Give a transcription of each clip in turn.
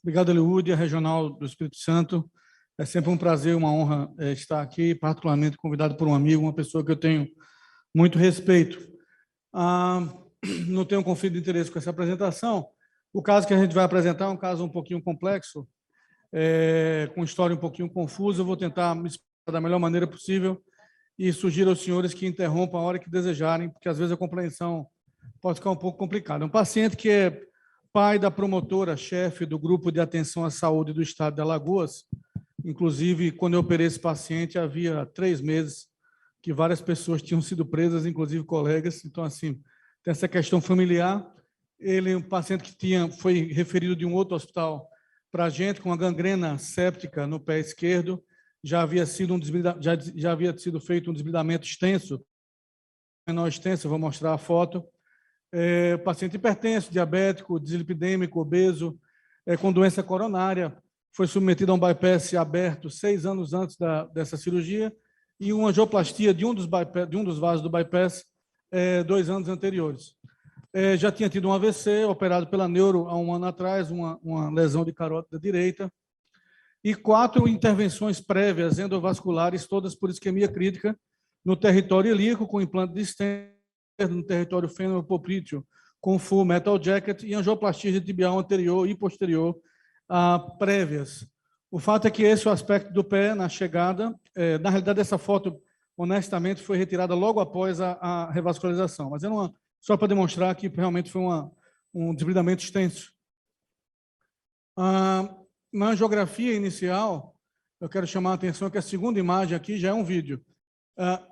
Obrigado, Eliúde, a Regional do Espírito Santo. É sempre um prazer, uma honra estar aqui, particularmente convidado por um amigo, uma pessoa que eu tenho muito respeito. Não tenho conflito de interesse com essa apresentação. O caso que a gente vai apresentar é um caso um pouquinho complexo, com história um pouquinho confusa. Eu vou tentar me explicar da melhor maneira possível e sugiro aos senhores que interrompam a hora que desejarem, porque às vezes a compreensão pode ficar um pouco complicada. Um paciente que é pai da promotora, chefe do Grupo de Atenção à Saúde do Estado de Alagoas. Inclusive, quando eu operei esse paciente, havia 3 meses que várias pessoas tinham sido presas, inclusive colegas. Então, assim, tem essa questão familiar. Ele é um paciente que foi referido de um outro hospital para a gente, com uma gangrena séptica no pé esquerdo. Já havia sido feito um desbridamento extenso, menor extenso, eu vou mostrar a foto. Paciente hipertenso, diabético, dislipidêmico, obeso, com doença coronária, foi submetido a um bypass aberto 6 anos antes dessa cirurgia e uma angioplastia de um dos vasos do bypass 2 anos anteriores. Já tinha tido um AVC, operado pela neuro há 1 ano atrás, uma lesão de carótida direita, e 4 intervenções prévias endovasculares, todas por isquemia crítica, no território ilíaco, com implante de stent, no território fêmur-poplíteo, com full metal jacket, e angioplastia de tibial anterior e posterior prévias. O fato é que esse é o aspecto do pé na chegada. Na realidade, essa foto, honestamente, foi retirada logo após a revascularização, mas só para demonstrar que realmente foi um desbridamento extenso. Na angiografia inicial, eu quero chamar a atenção que a segunda imagem aqui já é um vídeo.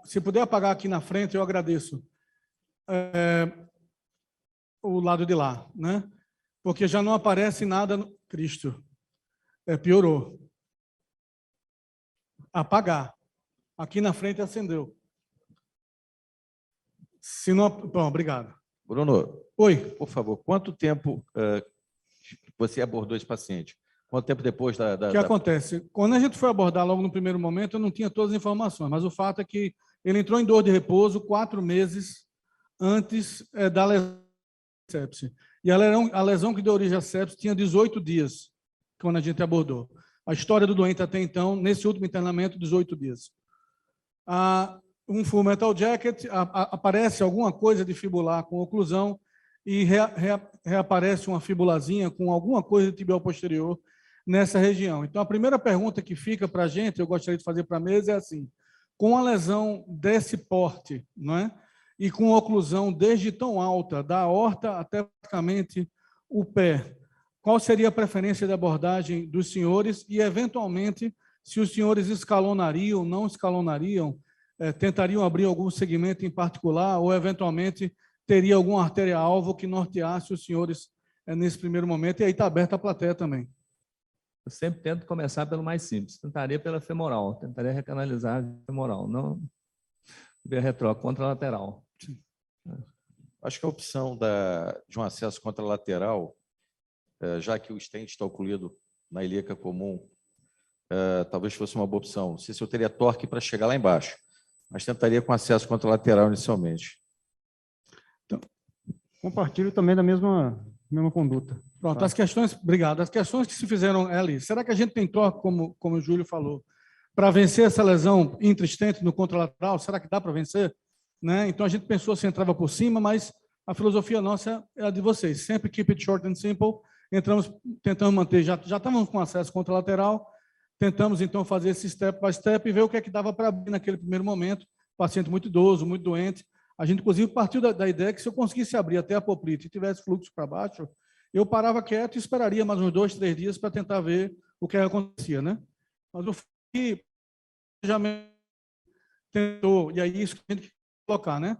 Se puder apagar aqui na frente, eu agradeço. O lado de lá, né? Porque já não aparece nada no Cristo. Piorou. Apagar. Aqui na frente acendeu. Se não... Bom, obrigado. Bruno, oi. Por favor, quanto tempo você abordou esse paciente? Quanto tempo depois O que acontece? Quando a gente foi abordar logo no primeiro momento, eu não tinha todas as informações, mas o fato é que ele entrou em dor de repouso 4 meses antes da lesão de sepse. E a lesão que deu origem à sepse tinha 18 dias, quando a gente abordou. A história do doente até então, nesse último internamento, 18 dias. Um full metal jacket, aparece alguma coisa de fibular com oclusão e reaparece uma fibulazinha com alguma coisa de tibial posterior nessa região. Então, a primeira pergunta que fica para a gente, eu gostaria de fazer para a mesa, é assim: com a lesão desse porte, não é? E com oclusão desde tão alta, da aorta até praticamente o pé, qual seria a preferência de abordagem dos senhores e, eventualmente, se os senhores escalonariam, não escalonariam, tentariam abrir algum segmento em particular ou, eventualmente, teria alguma artéria-alvo que norteasse os senhores nesse primeiro momento? E aí está aberta a plateia também. Eu sempre tento começar pelo mais simples. Tentaria pela femoral, tentaria recanalizar a femoral, não via contralateral. Acho que a opção de um acesso contralateral, já que o stent está ocorrido na ilíaca comum, talvez fosse uma boa opção. Não sei se eu teria torque para chegar lá embaixo, mas tentaria com acesso contralateral inicialmente. Então, compartilho também da mesma conduta. Pronto, as questões, obrigado. As questões que se fizeram ali, será que a gente tem torque, como o Júlio falou, para vencer essa lesão intra-stent no contralateral? Será que dá para vencer? Né? Então, a gente pensou se entrava por cima, mas a filosofia nossa é a de vocês. Sempre keep it short and simple. Tentamos manter, já estávamos com acesso contralateral, tentamos, então, fazer esse step by step e ver o que é que dava para abrir naquele primeiro momento. Paciente muito idoso, muito doente. A gente, inclusive, partiu da ideia que se eu conseguisse abrir até a poplite e tivesse fluxo para baixo, eu parava quieto e esperaria mais uns 2, 3 dias para tentar ver o que acontecia, né? Mas o que já tentou, e aí isso que a gente colocar, né?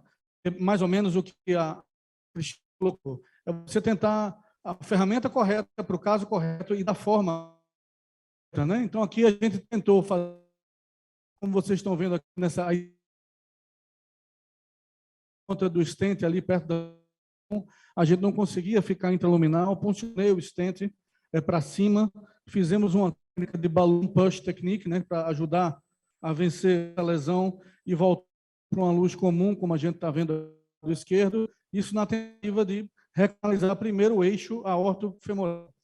Mais ou menos o que a Cristina colocou. É você tentar a ferramenta correta para o caso correto e da forma, né? Então, aqui a gente tentou fazer, como vocês estão vendo aqui nessa conta do stent ali perto a gente não conseguia ficar intraluminal, poncionei o stent para cima, fizemos uma técnica de balloon push technique, né, para ajudar a vencer a lesão e voltar para uma luz comum, como a gente está vendo do esquerdo, isso na tentativa de recanalizar primeiro o eixo aortofemoral.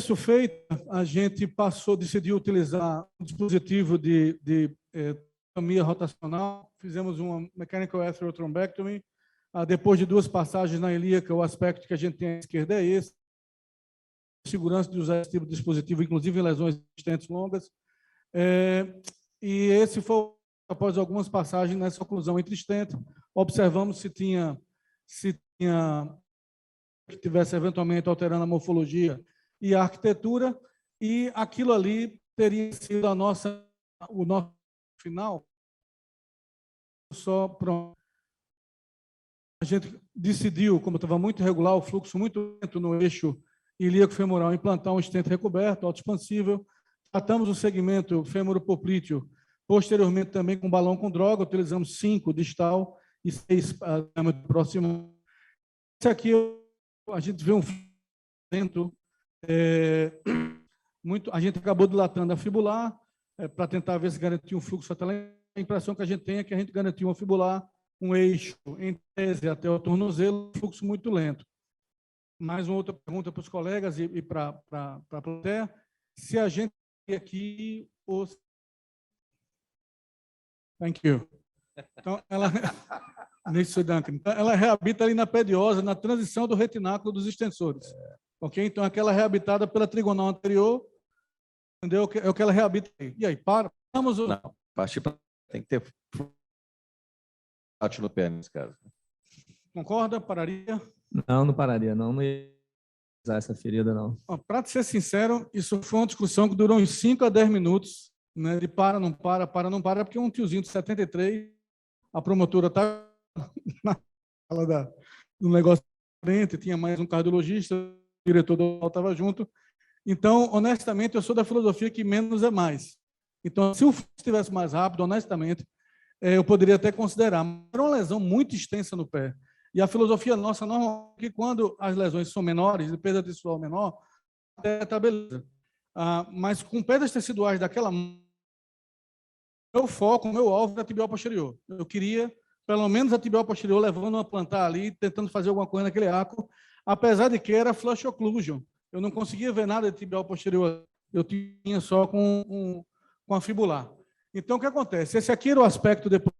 isso feito, a gente decidiu utilizar um dispositivo de anatomia rotacional, fizemos uma mechanical atherothrombectomy. Depois de 2 passagens na ilíaca, o aspecto que a gente tem à esquerda é esse, segurança de usar esse tipo de dispositivo, inclusive em lesões existentes longas. E esse foi, após algumas passagens nessa oclusão entre estente, observamos se que tivesse eventualmente alterando a morfologia e a arquitetura, e aquilo ali teria sido o nosso final. Só pronto. A gente decidiu, como estava muito irregular, o fluxo muito lento no eixo ilíaco-femoral, implantar um estente recoberto, autoexpansível. Tratamos o segmento fêmuro-poplíteo, posteriormente também com balão com droga, utilizamos 5 distal e 6 diâmetro próximo. Esse aqui, a gente vê um lento, a gente acabou dilatando a fibular, para tentar ver se garantia um fluxo até lá. A impressão que a gente tem é que a gente garantiu uma fibular, um eixo em tese até o tornozelo, fluxo muito lento. Mais uma outra pergunta para os colegas e para a plateia, se a gente aqui os... Thank you. Então, ela reabita ali na pediosa, na transição do retináculo dos extensores. Ok? Então, aquela reabitada pela trigonal anterior, entendeu? É o que ela reabita aí. E aí, paramos o... Não, partir para... Tem que ter bate no pé nesse caso. Concorda? Pararia? Não pararia, não ia usar essa ferida, não. Para ser sincero, isso foi uma discussão que durou uns 5 a 10 minutos, né? De não para, porque um tiozinho de 73, a promotora está na sala do negócio frente, tinha mais um cardiologista, o diretor do hospital estava junto. Então, honestamente, eu sou da filosofia que menos é mais. Então, se o fluxo estivesse mais rápido, honestamente, eu poderia até considerar. Mas era uma lesão muito extensa no pé. E a filosofia nossa normal é que quando as lesões são menores, de perda tecidual menor, até está beleza. Mas com perdas teciduais daquela... Meu foco, meu alvo era a tibial posterior. Eu queria, pelo menos, a tibial posterior levando uma plantar ali, tentando fazer alguma coisa naquele arco, apesar de que era flush occlusion. Eu não conseguia ver nada de tibial posterior. Eu tinha só com a fibular. Então, o que acontece? Esse aqui era o aspecto depois,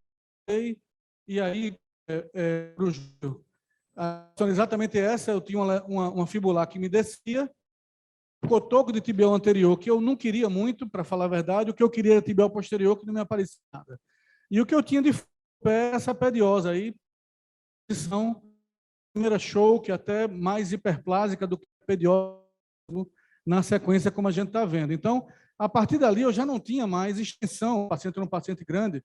e aí, para o Júlio, exatamente essa, eu tinha uma fibular que me descia, cotoco de tibial anterior, que eu não queria muito, para falar a verdade, o que eu queria era tibial posterior, que não me aparecia nada. E o que eu tinha de pé, essa pediosa aí, posição, primeira show, que até mais hiperplásica do que pediosa, na sequência, como a gente está vendo. Então, a partir dali, eu já não tinha mais extensão, o paciente era um paciente grande,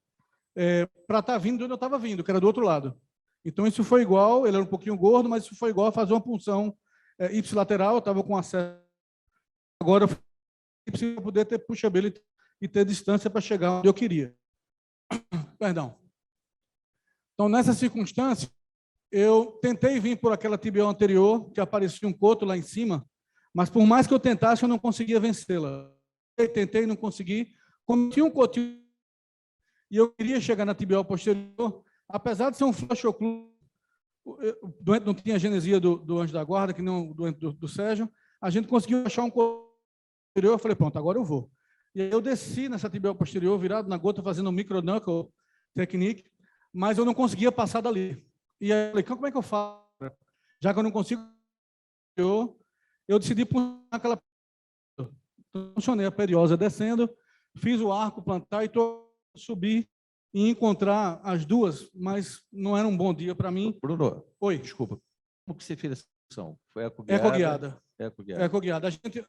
para estar vindo de onde eu estava vindo, que era do outro lado. Então, isso foi igual, ele era um pouquinho gordo, mas isso foi igual a fazer uma punção ipsilateral, eu estava com acesso. Agora, eu preciso poder ter pushability e ter distância para chegar onde eu queria. Perdão. Então, nessa circunstância, eu tentei vir por aquela tibial anterior, que aparecia um coto lá em cima, mas por mais que eu tentasse, eu não conseguia vencê-la. Tentei, não consegui. Como tinha um cotinho e eu queria chegar na tibial posterior, apesar de ser um flush occlusion, o doente não tinha a genesia do anjo da guarda, que não o doente do Sérgio, a gente conseguiu achar um coto posterior, eu falei, pronto, agora eu vou. E aí eu desci nessa tibial posterior, virado na gota, fazendo um micro-knuckle technique, mas eu não conseguia passar dali. E aí eu falei, como é que eu faço? Já que eu não consigo, eu decidi puxar aquela... Funcionei a periosa descendo, fiz o arco plantar e subir e encontrar as duas, mas não era um bom dia para mim. Bruno, oi, desculpa. Como que você fez essa função? Foi ecoguiada? Ecoguiada. Ecoguiada. A gente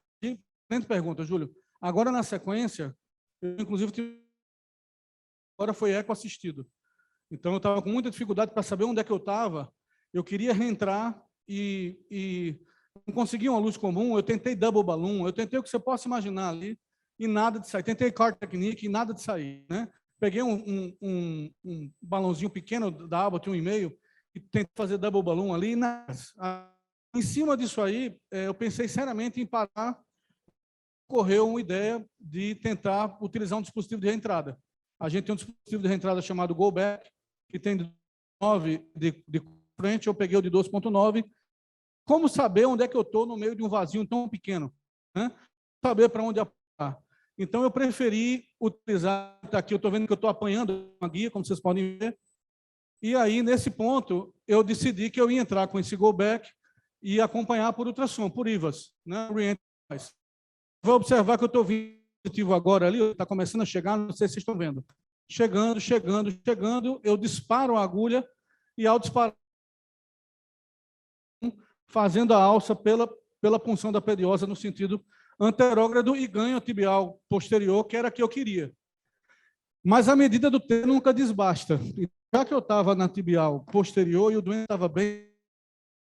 pergunta, Júlio. Agora, na sequência, eu, inclusive, agora foi eco-assistido. Então, eu estava com muita dificuldade para saber onde é que eu estava. Eu queria reentrar e não conseguia uma luz comum. Eu tentei double balloon, eu tentei o que você possa imaginar ali e nada de sair. Tentei card technique e nada de sair, né? Peguei um balãozinho pequeno da Abbott, 1,5, e tentei fazer double balloon ali e nada. Em cima disso aí, eu pensei seriamente em parar. Ocorreu uma ideia de tentar utilizar um dispositivo de reentrada. A gente tem um dispositivo de reentrada chamado Go Back, que tem 9 de frente, eu peguei o de 12.9. Como saber onde é que eu estou no meio de um vazio tão pequeno? né? Saber para onde apontar. Então, eu preferi utilizar, tá aqui, eu estou vendo que eu estou apanhando uma guia, como vocês podem ver, e aí, nesse ponto, eu decidi que eu ia entrar com esse go back e acompanhar por ultrassom, por IVAS, né? Vou observar que eu estou vendo positivo agora ali, está começando a chegar, não sei se vocês estão vendo. Chegando, eu disparo a agulha e, ao disparar, fazendo a alça pela punção da pediosa no sentido anterógrado e ganho tibial posterior, que era a que eu queria. Mas a medida do tempo nunca desbasta. Já que eu estava na tibial posterior e o doente estava bem,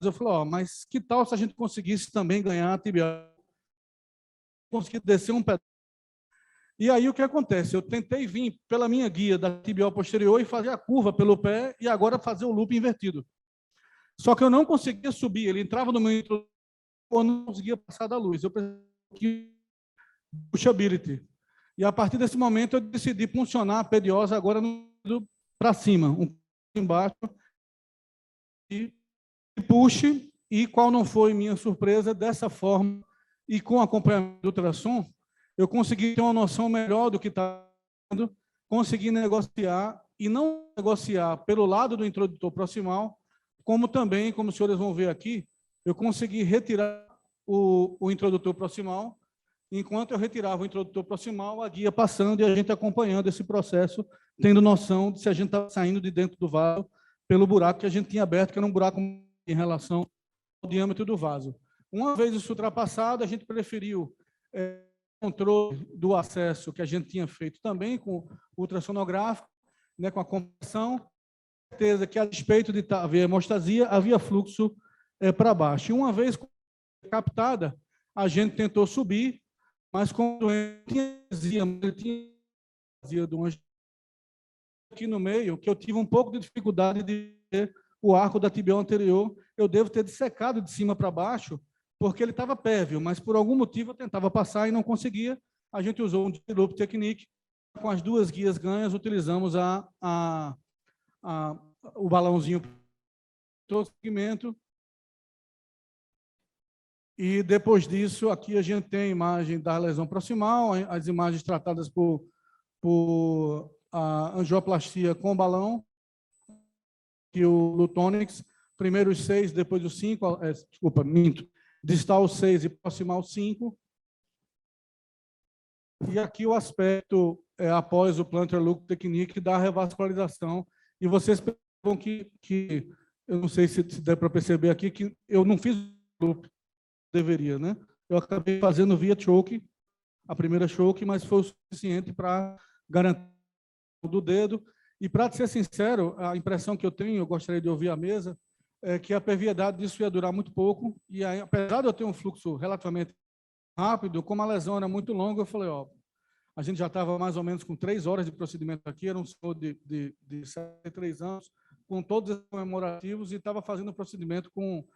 eu falei, mas que tal se a gente conseguisse também ganhar a tibial? Conseguir descer um pedaço. E aí o que acontece? Eu tentei vir pela minha guia da tibial posterior e fazer a curva pelo pé e agora fazer o loop invertido. Só que eu não conseguia subir, ele entrava no meu introdutor, eu não conseguia passar da luz. Eu precisava de pushability. E a partir desse momento eu decidi funcionar a pediosa agora para cima, um pouco embaixo, e puxe, e qual não foi minha surpresa, dessa forma, e com acompanhamento do ultrassom, eu consegui ter uma noção melhor do que está fazendo, consegui negociar, e não negociar pelo lado do introdutor proximal, como também, como os senhores vão ver aqui, eu consegui retirar o introdutor proximal. Enquanto eu retirava o introdutor proximal, a guia passando e a gente acompanhando esse processo, tendo noção de se a gente estava saindo de dentro do vaso pelo buraco que a gente tinha aberto, que era um buraco em relação ao diâmetro do vaso. Uma vez isso ultrapassado, a gente preferiu controle do acesso que a gente tinha feito também com ultrassonográfico, né, com a compressão, certeza que a despeito de haver hemostasia, havia fluxo para baixo. E uma vez captada, a gente tentou subir, mas quando ele tinha do anjo aqui no meio, que eu tive um pouco de dificuldade de ver o arco da tibial anterior, eu devo ter dissecado de cima para baixo, porque ele estava pérvio, mas por algum motivo eu tentava passar e não conseguia. A gente usou um loop technique, com as duas guias ganhas, utilizamos o balãozinho para o segmento. E depois disso, aqui a gente tem a imagem da lesão proximal, as imagens tratadas por a angioplastia com balão, que o Lutonix, primeiro os 6, depois os 5, desculpa, minto, distal 6 e proximal 5. E aqui o aspecto após o plantar loop technique da revascularização. E vocês percebam que eu não sei se der para perceber aqui, que eu não fiz loop, deveria, né? Eu acabei fazendo via choke, a primeira choke, mas foi o suficiente para garantir do dedo. E, para ser sincero, a impressão que eu tenho, eu gostaria de ouvir a mesa, é que a perviedade disso ia durar muito pouco, e aí, apesar de eu ter um fluxo relativamente rápido, como a lesão era muito longa, eu falei, a gente já estava mais ou menos com 3 horas de procedimento aqui, era um senhor de 73 anos, com todos os comemorativos, e estava fazendo o procedimento com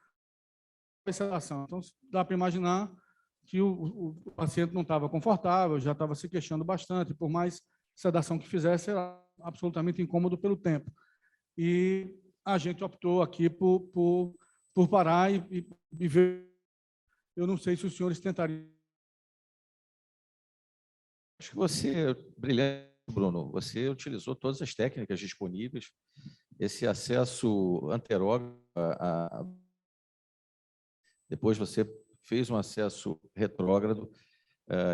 sedação. Então, dá para imaginar que o paciente não estava confortável, já estava se queixando bastante, por mais sedação que fizesse, era absolutamente incômodo pelo tempo. E a gente optou aqui por parar e ver. Eu não sei se os senhores tentariam. Acho que você, brilhante, Bruno, você utilizou todas as técnicas disponíveis, esse acesso anterógrado, depois você fez um acesso retrógrado,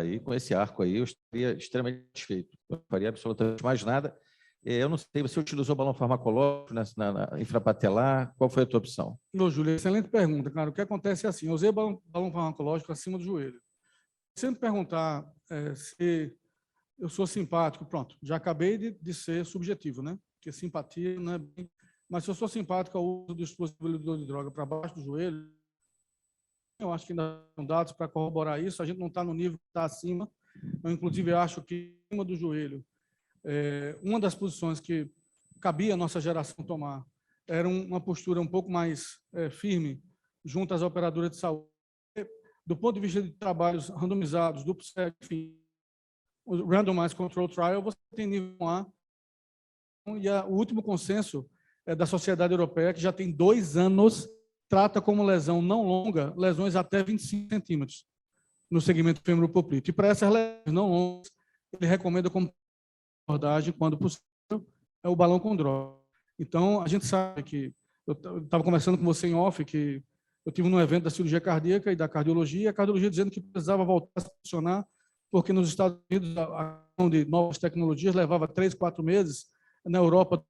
e com esse arco aí eu estaria extremamente satisfeito. Eu não faria absolutamente mais nada. Eu não sei, você utilizou balão farmacológico na infrapatelar? Qual foi a tua opção? Não, Júlio, excelente pergunta, cara. O que acontece é assim, eu usei balão farmacológico acima do joelho. Se me perguntar se eu sou simpático, pronto, já acabei de ser subjetivo, né? Porque simpatia não é bem... Mas se eu sou simpático ao uso do dispositivo de droga para baixo do joelho, eu acho que ainda são dados para corroborar isso, a gente não está no nível que está acima. Eu, inclusive, acho que acima do joelho, uma das posições que cabia a nossa geração tomar era uma postura um pouco mais firme junto às operadoras de saúde. Do ponto de vista de trabalhos randomizados, duplo cego, enfim, o Randomized Control Trial, você tem nível A, e o último consenso da Sociedade Europeia, que já tem 2 anos, trata como lesão não longa, lesões até 25 centímetros. no segmento femoropoplito. E para essas lesões não longas, ele recomenda como abordagem, quando possível, é o balão com droga. Então, a gente sabe que, eu estava conversando com você em off, que eu tive num evento da cirurgia cardíaca e da cardiologia, e a cardiologia dizendo que precisava voltar a funcionar, porque nos Estados Unidos a questão de novas tecnologias levava 3, 4 meses, na Europa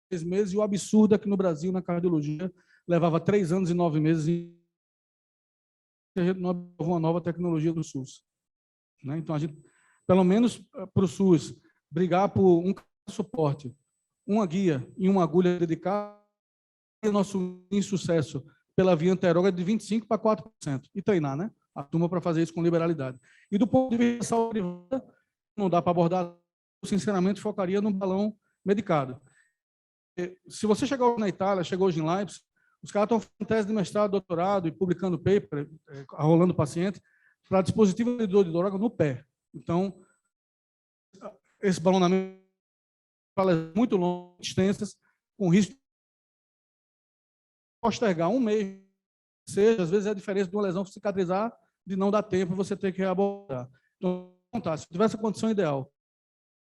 3 meses, e o absurdo é que no Brasil, na cardiologia, levava 3 anos e 9 meses e a gente não aprovou uma nova tecnologia do SUS. Né? Então, a gente, pelo menos para o SUS, brigar por um suporte, uma guia e uma agulha dedicada, o nosso insucesso pela via anterógrada de 25% para 4%. E treinar, né? A turma para fazer isso com liberalidade. E do ponto de vista da saúde, não dá para abordar, eu, sinceramente, focaria no balão medicado. Se você chegou na Itália, chegou hoje em Leipzig, os caras estão fazendo tese de mestrado, doutorado e publicando paper, arrolando paciente, para dispositivo de dor de droga no pé. Então, esse balonamento é muito longo, extensas, com risco de postergar um mês, seja, às vezes é a diferença de uma lesão cicatrizar, de não dar tempo e você ter que reabordar. Então, se eu tivesse a condição ideal,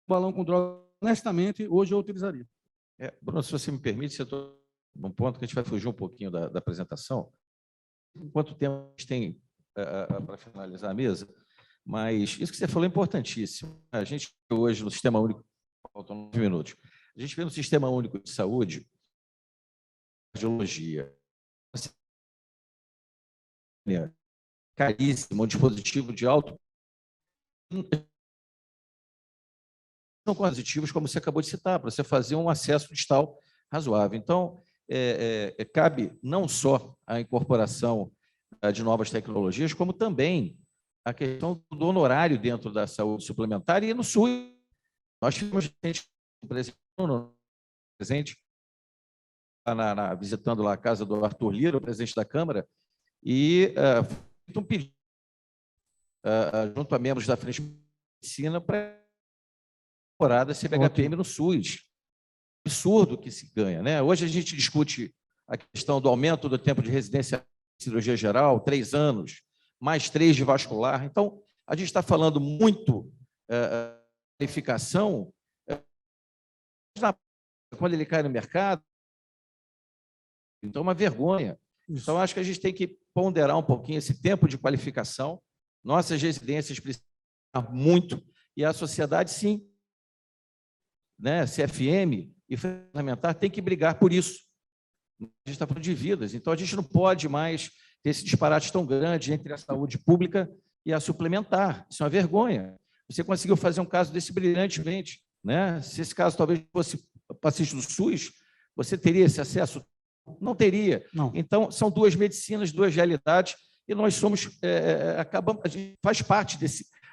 o balão com droga, honestamente, hoje eu utilizaria. Bruno, se você me permite, você está num ponto que a gente vai fugir um pouquinho da apresentação. Quanto tempo a gente tem para finalizar a mesa? Mas isso que você falou é importantíssimo. A gente hoje no Sistema Único, faltam 9 minutos, a gente vê no Sistema Único de Saúde, cardiologia, caríssimo, um dispositivo de alto, não positivos, como você acabou de citar, para você fazer um acesso distal razoável. Então, cabe não só a incorporação de novas tecnologias, como também a questão do honorário dentro da saúde suplementar e no SUS. Nós tivemos gente presente visitando lá a casa do Arthur Lira, o presidente da Câmara, e um pedido junto a membros da Frente de Medicina para temporada CBHPM no SUS. Absurdo que se ganha, né? Hoje a gente discute a questão do aumento do tempo de residência em cirurgia geral, 3 anos, mais 3 de vascular. Então, a gente está falando muito qualificação, quando ele cai no mercado, então é uma vergonha. Isso. Então, acho que a gente tem que ponderar um pouquinho esse tempo de qualificação. Nossas residências precisam muito, e a sociedade, sim, né, CFM e fundamentar tem que brigar por isso. A gente está falando de vidas, então a gente não pode mais ter esse disparate tão grande entre a saúde pública e a suplementar. Isso é uma vergonha. Você conseguiu fazer um caso desse brilhantemente, né? Se esse caso talvez fosse paciente do SUS, você teria esse acesso? Não teria. Não. Então, são 2 medicinas, 2 realidades, e nós somos, acabamos, a gente faz parte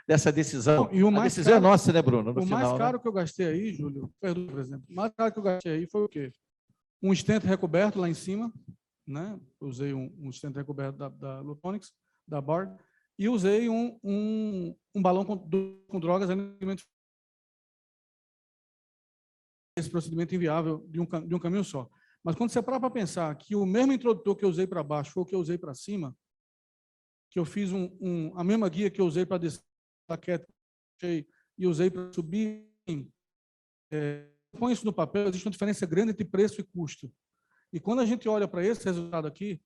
dessa decisão. Não, e o mais a decisão caro, é nossa, né, Bruno? No o final, mais caro, né? que eu gastei aí, Júlio, perdão, por exemplo, o mais caro que eu gastei aí foi o quê? Um stent recoberto lá em cima, né? Usei um stent recoberto da Lutonix, da Bard, e usei um balão com drogas, esse procedimento inviável de um caminho só. Mas quando você para pensar que o mesmo introdutor que eu usei para baixo foi o que eu usei para cima, que eu fiz a mesma guia que eu usei para descer a queda e usei para subir, põe isso no papel, existe uma diferença grande entre preço e custo. E quando a gente olha para esse resultado aqui,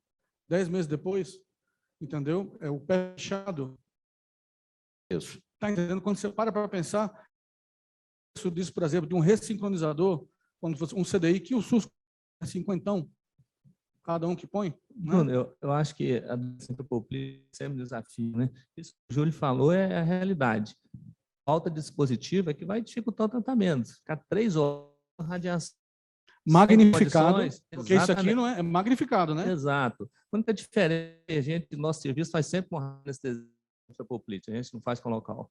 10 meses depois, entendeu? É o pé fechado. Isso. Está entendendo? Quando você para pensar, isso diz, por exemplo, de um ressincronizador, quando fosse um CDI, que o SUS é 50, cada um que põe. Né? Bruno, eu acho que a centropoplite é sempre um desafio, né? Isso que o Júlio falou é a realidade. Falta de dispositivo é que vai dificultar o tratamento. Ficar 3 horas de radiação. Magnificado, porque isso aqui não é magnificado, né? Exato. A única diferença é que a gente, nosso serviço faz sempre com anestesia centropoplite, a gente não faz com local.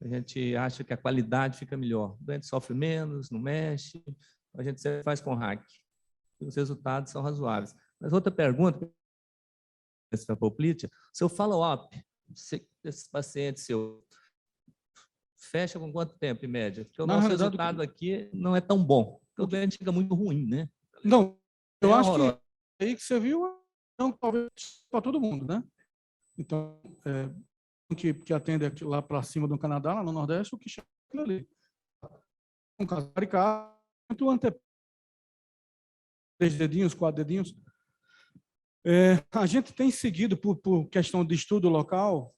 A gente acha que a qualidade fica melhor. O doente sofre menos, não mexe, a gente sempre faz com hack. E os resultados são razoáveis. Mas outra pergunta, centropoplite, seu follow-up, esse paciente seu, fecha com quanto tempo, em média? Porque o nosso resultado aqui não é tão bom. Porque o doente fica muito ruim, né? Não, eu acho que aí que você viu, não, talvez para todo mundo, né? Então, que atende aqui lá para cima do Canadá, lá no Nordeste, o que chega ali. Um caso caricato, muito 3 dedinhos, 4 dedinhos. A gente tem seguido, por questão de estudo local,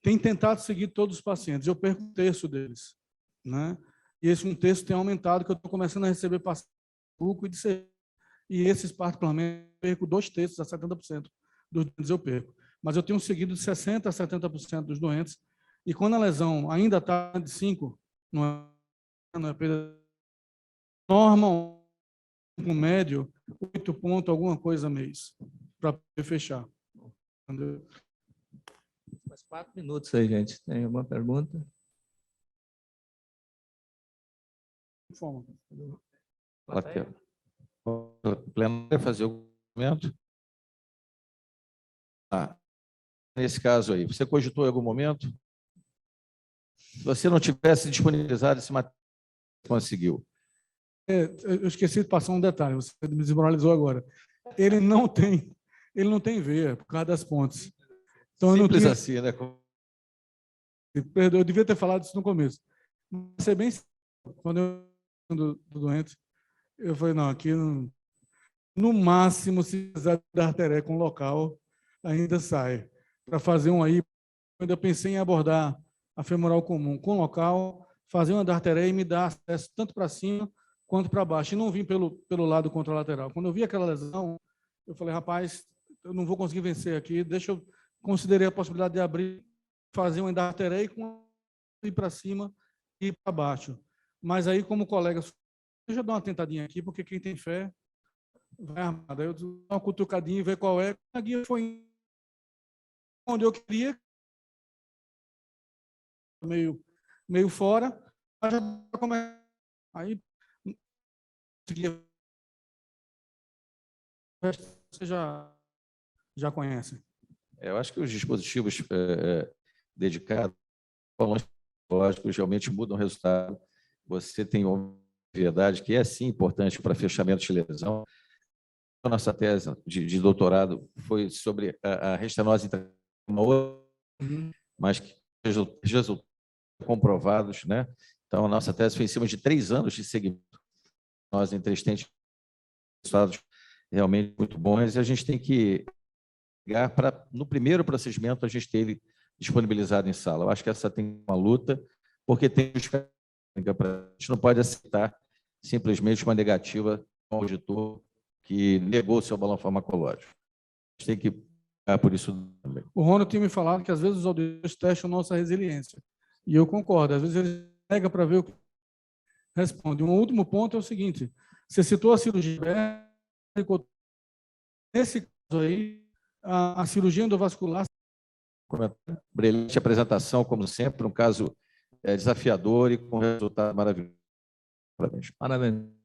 tem tentado seguir todos os pacientes. Eu perco 1/3 deles, né? E esse 1/3 tem aumentado, que eu estou começando a receber pacientes e de ser. E esses, particularmente, eu perco 2/3 a 70% dos doentes eu perco. Mas eu tenho seguido de 60% a 70% dos doentes. E quando a lesão ainda está de 5, não é perda normal, com médio, 8 pontos, alguma coisa mês, para poder fechar. Entendeu? Mais 4 minutos aí, gente. Tem alguma pergunta? Forma. O plenário vai fazer o documento? Nesse caso aí, você cogitou em algum momento? Se você não tivesse disponibilizado esse material, conseguiu? Eu esqueci de passar um detalhe, você me desmoralizou agora. Ele não tem veia, por causa das pontes. Então, Simples eu não assim, né? Perdão, eu devia ter falado isso no começo. Mas ser bem quando eu do doente, eu falei, não, aqui no máximo, se precisar da artéria com local, ainda sai. Para fazer um aí, eu ainda pensei em abordar a femoral comum com local, fazer uma da artéria e me dar acesso tanto para cima quanto para baixo. E não vim pelo lado contralateral. Quando eu vi aquela lesão, eu falei, rapaz, eu não vou conseguir vencer aqui, considerei a possibilidade de abrir, fazer uma da artéria e ir para cima e ir para baixo. Mas aí, como colega, deixa eu dar uma tentadinha aqui, porque quem tem fé vai armado. Aí eu dou uma cutucadinha e ver qual é. A guia foi onde eu queria, meio fora, mas já começa. Aí, você já conhece. Eu acho que os dispositivos dedicados lógicos realmente mudam o resultado. Você tem uma obviedade que é, sim, importante para fechamento de lesão. A nossa tese de doutorado foi sobre a restenose intramural, mas que resultados comprovados, né? Então, a nossa tese foi em cima de 3 anos de seguimento. Nós, entre resultados realmente muito bons, e a gente tem que ligar para, no primeiro procedimento, a gente ter ele disponibilizado em sala. Eu acho que essa tem uma luta, porque tem a gente não pode aceitar simplesmente uma negativa de um auditor que negou o seu balão farmacológico. A gente tem que pagar por isso também. O Ronald tinha me falado que às vezes os auditores testam nossa resiliência. E eu concordo, às vezes ele pega para ver o que responde. Um último ponto é o seguinte: você citou a cirurgia. Nesse caso aí, a cirurgia endovascular. Brilhante apresentação, como sempre, um caso desafiador e com resultado maravilhoso. Parabéns. Parabéns.